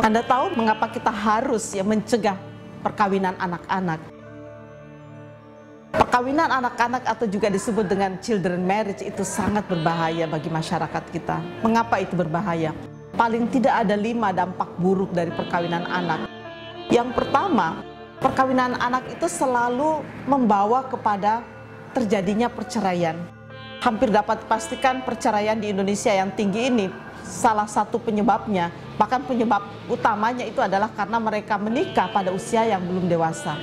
Anda tahu mengapa kita harus mencegah perkawinan anak-anak? Perkawinan anak-anak atau juga disebut dengan children marriage itu sangat berbahaya bagi masyarakat kita. Mengapa itu berbahaya? Paling tidak ada 5 dampak buruk dari perkawinan anak. Yang pertama, perkawinan anak itu selalu membawa kepada terjadinya perceraian. Hampir dapat dipastikan perceraian di Indonesia yang tinggi ini salah satu penyebabnya, bahkan penyebab utamanya itu adalah karena mereka menikah pada usia yang belum dewasa.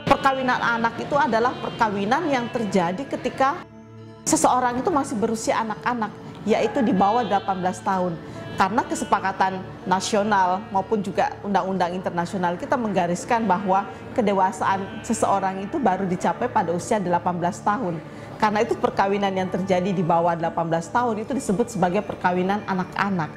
Perkawinan anak itu adalah perkawinan yang terjadi ketika seseorang itu masih berusia anak-anak, yaitu di bawah 18 tahun. Karena kesepakatan nasional maupun juga undang-undang internasional kita menggariskan bahwa kedewasaan seseorang itu baru dicapai pada usia 18 tahun. Karena itu perkawinan yang terjadi di bawah 18 tahun itu disebut sebagai perkawinan anak-anak.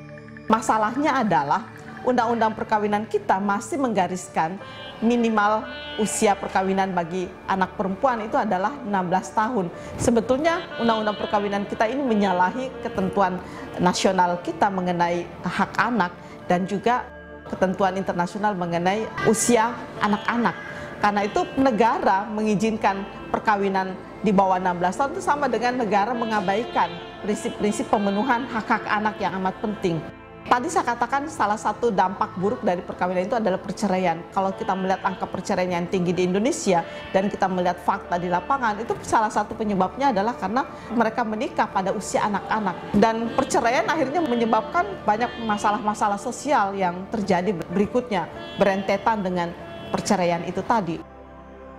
Masalahnya adalah undang-undang perkawinan kita masih menggariskan minimal usia perkawinan bagi anak perempuan itu adalah 16 tahun. Sebetulnya undang-undang perkawinan kita ini menyalahi ketentuan nasional kita mengenai hak anak dan juga ketentuan internasional mengenai usia anak-anak. Karena itu negara mengizinkan perkawinan di bawah 16 tahun itu sama dengan negara mengabaikan prinsip-prinsip pemenuhan hak-hak anak yang amat penting. Tadi saya katakan salah satu dampak buruk dari perkawinan itu adalah perceraian. Kalau kita melihat angka perceraian yang tinggi di Indonesia dan kita melihat fakta di lapangan, itu salah satu penyebabnya adalah karena mereka menikah pada usia anak-anak. Dan perceraian akhirnya menyebabkan banyak masalah-masalah sosial yang terjadi berikutnya, berentetan dengan perceraian itu tadi.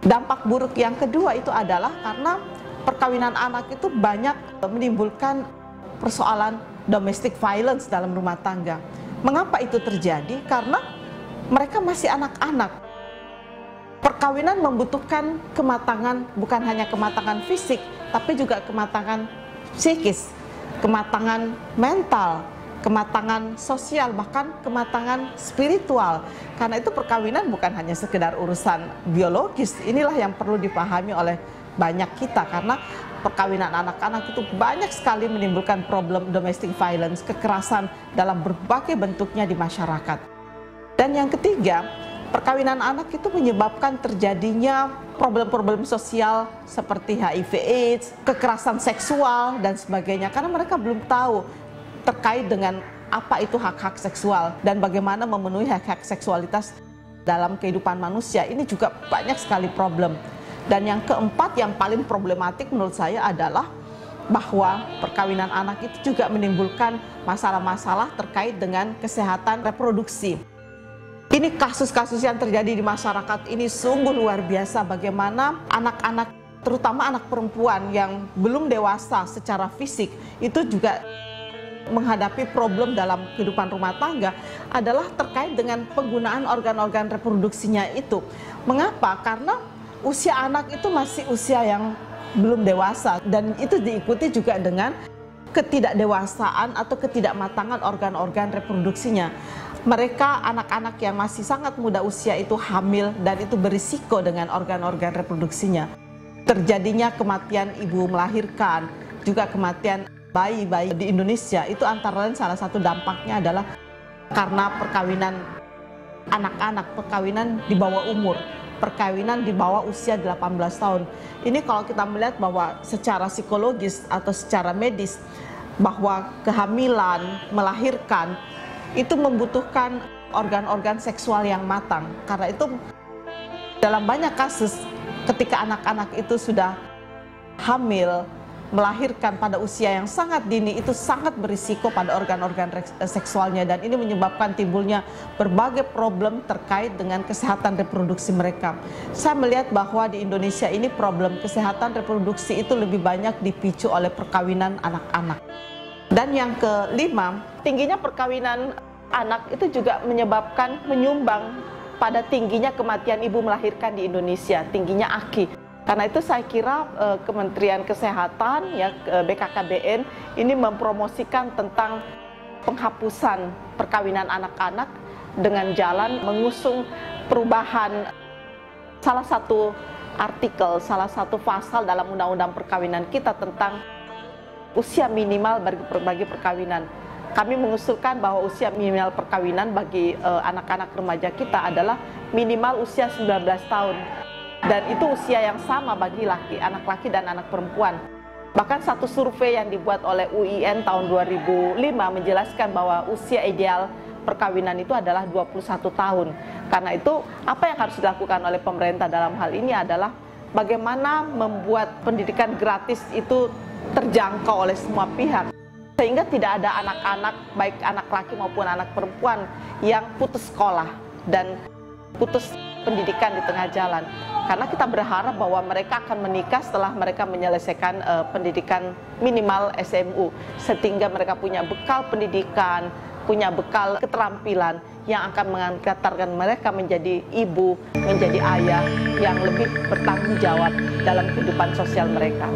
Dampak buruk yang kedua itu adalah karena perkawinan anak itu banyak menimbulkan persoalan domestic violence dalam rumah tangga. Mengapa itu terjadi? Karena mereka masih anak-anak. Perkawinan membutuhkan kematangan, bukan hanya kematangan fisik, tapi juga kematangan psikis, kematangan mental, kematangan sosial, bahkan kematangan spiritual. Karena itu perkawinan bukan hanya sekedar urusan biologis. Inilah yang perlu dipahami oleh banyak kita, karena perkawinan anak-anak itu banyak sekali menimbulkan problem domestic violence, kekerasan dalam berbagai bentuknya di masyarakat. Dan yang ketiga, perkawinan anak itu menyebabkan terjadinya problem-problem sosial seperti HIV/AIDS, kekerasan seksual dan sebagainya, karena mereka belum tahu terkait dengan apa itu hak-hak seksual dan bagaimana memenuhi hak-hak seksualitas dalam kehidupan manusia. Ini juga banyak sekali problem. Dan yang keempat yang paling problematik menurut saya adalah bahwa perkawinan anak itu juga menimbulkan masalah-masalah terkait dengan kesehatan reproduksi. Ini kasus-kasus yang terjadi di masyarakat ini sungguh luar biasa, bagaimana anak-anak, terutama anak perempuan yang belum dewasa secara fisik, itu juga menghadapi problem dalam kehidupan rumah tangga adalah terkait dengan penggunaan organ-organ reproduksinya itu. Mengapa? Karena usia anak itu masih usia yang belum dewasa dan itu diikuti juga dengan ketidakdewasaan atau ketidakmatangan organ-organ reproduksinya. Mereka anak-anak yang masih sangat muda usia itu hamil dan itu berisiko dengan organ-organ reproduksinya. Terjadinya kematian ibu melahirkan, juga kematian bayi-bayi di Indonesia itu antara lain salah satu dampaknya adalah karena perkawinan anak-anak, perkawinan di bawah umur, perkawinan di bawah usia 18 tahun. Ini kalau kita melihat bahwa secara psikologis atau secara medis bahwa kehamilan, melahirkan itu membutuhkan organ-organ seksual yang matang. Karena itu dalam banyak kasus ketika anak-anak itu sudah hamil, melahirkan pada usia yang sangat dini itu sangat berisiko pada organ-organ seksualnya dan ini menyebabkan timbulnya berbagai problem terkait dengan kesehatan reproduksi mereka. Saya melihat bahwa di Indonesia ini problem kesehatan reproduksi itu lebih banyak dipicu oleh perkawinan anak-anak. Dan yang kelima, tingginya perkawinan anak itu juga menyumbang pada tingginya kematian ibu melahirkan di Indonesia, tingginya AKI. Karena itu saya kira Kementerian Kesehatan, ya BKKBN, ini mempromosikan tentang penghapusan perkawinan anak-anak dengan jalan mengusung perubahan salah satu artikel, salah satu pasal dalam undang-undang perkawinan kita tentang usia minimal bagi perkawinan. Kami mengusulkan bahwa usia minimal perkawinan bagi anak-anak remaja kita adalah minimal usia 19 tahun. Dan itu usia yang sama bagi anak laki dan anak perempuan. Bahkan satu survei yang dibuat oleh UIN tahun 2005 menjelaskan bahwa usia ideal perkawinan itu adalah 21 tahun. Karena itu, apa yang harus dilakukan oleh pemerintah dalam hal ini adalah bagaimana membuat pendidikan gratis itu terjangkau oleh semua pihak. Sehingga tidak ada anak-anak, baik anak laki maupun anak perempuan, yang putus sekolah dan putus pendidikan di tengah jalan. Karena kita berharap bahwa mereka akan menikah setelah mereka menyelesaikan pendidikan minimal SMU. Sehingga mereka punya bekal pendidikan, punya bekal keterampilan yang akan mengantarkan mereka menjadi ibu, menjadi ayah yang lebih bertanggung jawab dalam kehidupan sosial mereka.